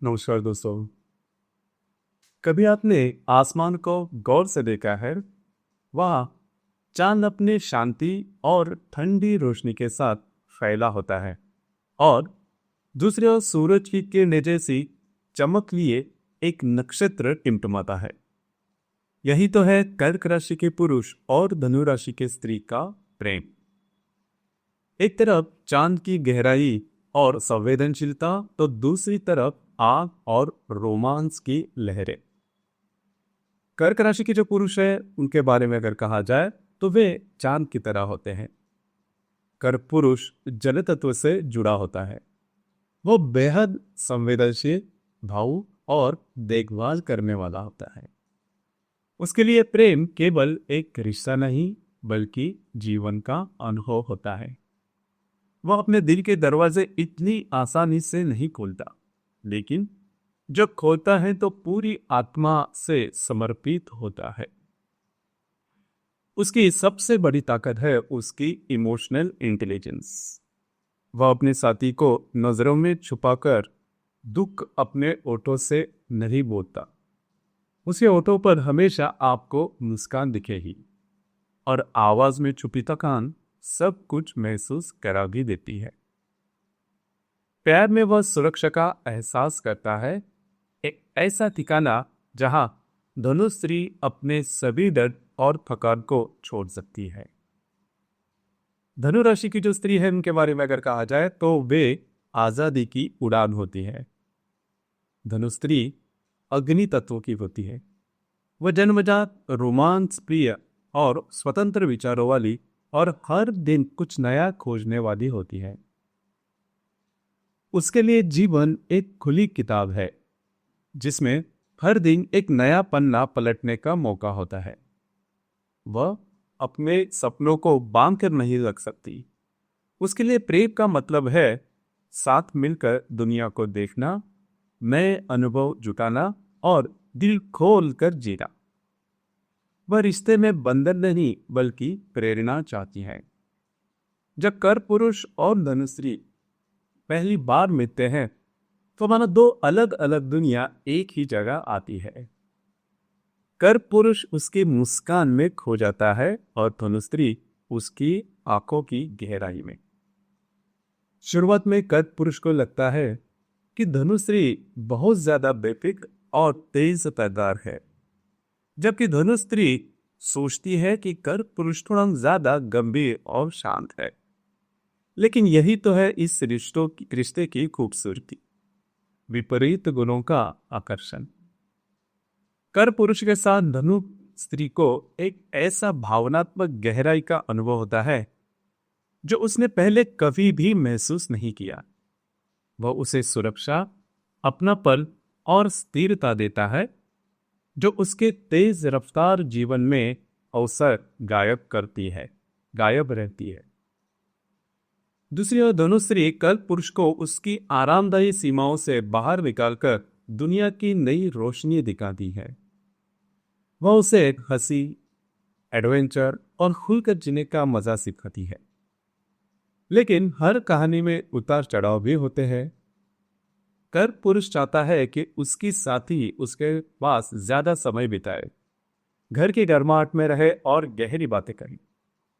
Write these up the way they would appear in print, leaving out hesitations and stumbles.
नमस्कार दोस्तों। कभी आपने आसमान को गौर से देखा है? वहाँ चांद अपने शांति और ठंडी रोशनी के साथ फैला होता है और दूसरी ओर सूरज की किरणें जैसी चमक लिए एक नक्षत्र टिमटिमाता है। यही तो है कर्क राशि के पुरुष और धनु राशि के स्त्री का प्रेम। एक तरफ चांद की गहराई और संवेदनशीलता, तो दूसरी तरफ आग और रोमांस की लहरें। कर्क राशि के जो पुरुष है उनके बारे में अगर कहा जाए तो वे चांद की तरह होते हैं। कर्क पुरुष जल तत्व से जुड़ा होता है। वो बेहद संवेदनशील, भावुक और देखभाल करने वाला होता है। उसके लिए प्रेम केवल एक रिश्ता नहीं बल्कि जीवन का अनुभव होता है। वह अपने दिल के दरवाजे इतनी आसानी से नहीं खोलता, लेकिन जब खोलता है तो पूरी आत्मा से समर्पित होता है। उसकी सबसे बड़ी ताकत है उसकी इमोशनल इंटेलिजेंस। वह अपने साथी को नजरों में छुपाकर दुख अपने ओठों से नहीं बोलता। उसके ओठों पर हमेशा आपको मुस्कान दिखेगी और आवाज में छुपी थकान सब कुछ महसूस करा भी देती है। प्यार में वह सुरक्षा का एहसास करता है, एक ऐसा ठिकाना जहां दोनों स्त्री अपने सभी दर्द और थकान को छोड़ सकती है। धनु राशि की जो स्त्री है उनके बारे में अगर कहा जाए तो वे आजादी की उड़ान होती है। धनु स्त्री अग्नि तत्व की होती है। वह जन्मजात रोमांस प्रिय और स्वतंत्र विचारों वाली और हर दिन कुछ नया खोजने वाली होती है। उसके लिए जीवन एक खुली किताब है जिसमें हर दिन एक नया पन्ना पलटने का मौका होता है। वह अपने सपनों को बांध कर नहीं रख सकती। उसके लिए प्रेम का मतलब है साथ मिलकर दुनिया को देखना, नए अनुभव जुटाना और दिल खोल कर जीना। वह रिश्ते में बंधन नहीं बल्कि प्रेरणा चाहती है। जब कर्क पुरुष और धनु स्त्री पहली बार मिलते हैं तो मानो दो अलग अलग दुनिया एक ही जगह आती है। कर्क पुरुष उसकी मुस्कान में खो जाता है और धनु स्त्री उसकी आंखों की गहराई में। शुरुआत में कर्क पुरुष को लगता है कि धनु स्त्री बहुत ज्यादा बेफिक्र और तेज तर्रार है, जबकि धनु स्त्री सोचती है कि कर्क पुरुष थोड़ा ज्यादा गंभीर और शांत है। लेकिन यही तो है इस रिश्ते की खूबसूरती, विपरीत गुणों का आकर्षण। कर्क पुरुष के साथ धनु स्त्री को एक ऐसा भावनात्मक गहराई का अनुभव होता है जो उसने पहले कभी भी महसूस नहीं किया। वह उसे सुरक्षा, अपनापन और स्थिरता देता है जो उसके तेज रफ्तार जीवन में अवसर गायब रहती है। दूसरी ओर धनु स्त्री कर्क पुरुष को उसकी आरामदायी सीमाओं से बाहर निकालकर दुनिया की नई रोशनी दिखाती है। वह उसे एक हंसी, एडवेंचर और खुलकर जीने का मजा सिखाती है। लेकिन हर कहानी में उतार चढ़ाव भी होते हैं। कर्क पुरुष चाहता है कि उसकी साथी उसके पास ज्यादा समय बिताए, घर की गर्माहट में रहे और गहरी बातें करे,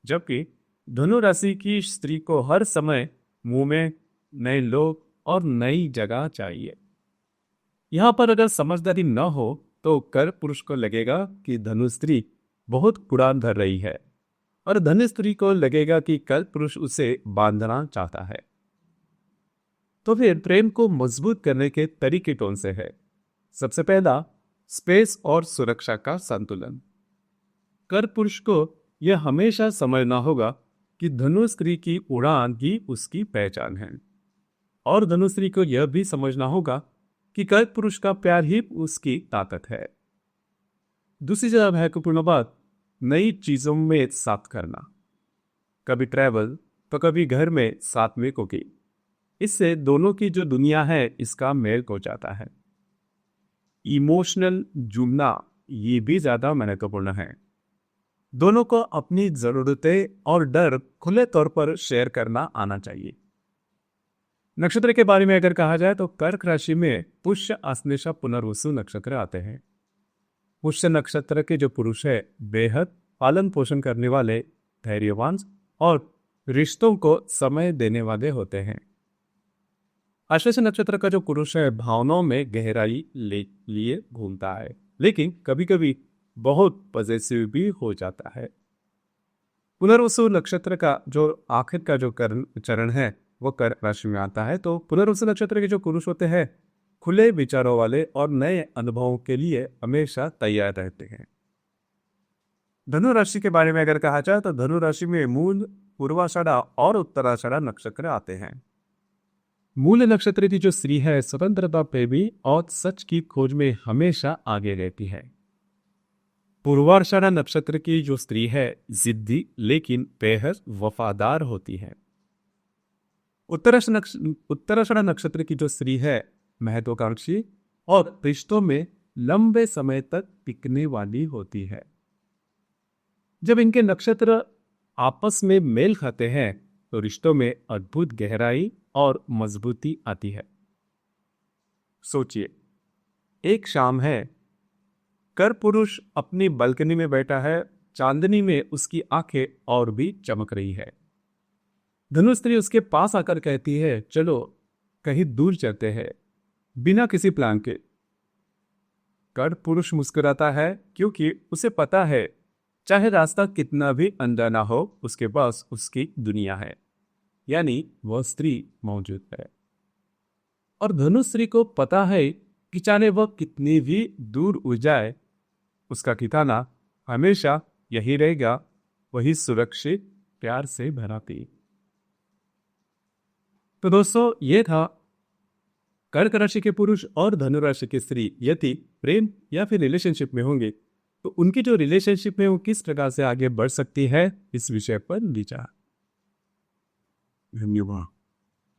जबकि धनु राशि की स्त्री को हर समय मुंह में नए लोग और नई जगह चाहिए। यहां पर अगर समझदारी न हो तो कर्क पुरुष को लगेगा कि धनु स्त्री बहुत उड़ान भर रही है और धनु स्त्री को लगेगा कि कर्क पुरुष उसे बांधना चाहता है। तो फिर प्रेम को मजबूत करने के तरीके कौन से हैं? सबसे पहला, स्पेस और सुरक्षा का संतुलन। कर्क पुरुष को यह हमेशा समझना होगा कि धनु स्त्री की उड़ान ही उसकी पहचान है और धनु स्त्री को यह भी समझना होगा कि कर्क पुरुष का प्यार ही उसकी ताकत है। दूसरी ज्यादा महत्वपूर्ण बात, नई चीजों में साथ करना। कभी ट्रैवल तो कभी घर में साथ में कुकिंग। इससे दोनों की जो दुनिया है इसका मेल हो जाता है। इमोशनल जुड़ना ये भी ज्यादा महत्वपूर्ण है। दोनों को अपनी जरूरतें और डर खुले तौर पर शेयर करना आना चाहिए। नक्षत्र के बारे में अगर कहा जाए तो कर्क राशि में पुष्य, आश्लेषा, पुनर्वसु नक्षत्र आते हैं। पुष्य नक्षत्र के जो पुरुष है बेहद पालन पोषण करने वाले, धैर्यवान और रिश्तों को समय देने वाले होते हैं। आश्लेषा नक्षत्र का जो पुरुष है भावनाओं में गहराई ले लिए घूमता है, लेकिन कभी कभी बहुत पॉजिटिव भी हो जाता है। पुनर्वसु नक्षत्र का जो आखिर का जो चरण है वो कर्क राशि में आता है। तो पुनर्वसु नक्षत्र के जो पुरुष होते हैं खुले विचारों वाले और नए अनुभवों के लिए हमेशा तैयार रहते हैं। धनु राशि के बारे में अगर कहा जाए तो धनु राशि में मूल, पूर्वाषाढ़ा और उत्तराषाढ़ा नक्षत्र आते हैं। मूल नक्षत्र की जो स्त्री है स्वतंत्रता प्रेमी और सच की खोज में हमेशा आगे रहती है। पूर्वाषाढ़ा नक्षत्र की जो स्त्री है जिद्दी लेकिन बेहद वफादार होती है। उत्तराषाढ़ा नक्षत्र की जो स्त्री है महत्वाकांक्षी और रिश्तों में लंबे समय तक टिकने वाली होती है। जब इनके नक्षत्र आपस में मेल खाते हैं तो रिश्तों में अद्भुत गहराई और मजबूती आती है। सोचिए, एक शाम है, कर पुरुष अपनी बालकनी में बैठा है, चांदनी में उसकी आंखें और भी चमक रही है। धनु स्त्री उसके पास आकर कहती है चलो कहीं दूर चलते हैं, बिना किसी प्लान के। कर पुरुष मुस्कुराता है क्योंकि उसे पता है चाहे रास्ता कितना भी अनजाना हो उसके पास उसकी दुनिया है, यानी वह स्त्री मौजूद है। और धनु स्त्री को पता है कि चाहे वह कितनी भी दूर उड़ जाए उसका ठिकाना हमेशा यही रहेगा, वही सुरक्षित प्यार से भरा थी। तो दोस्तों ये था कर्क राशि के पुरुष और धनु राशि की स्त्री यदि प्रेम या फिर रिलेशनशिप में होंगे तो उनकी जो रिलेशनशिप है वो किस प्रकार से आगे बढ़ सकती है, इस विषय पर विचार। धन्यवाद।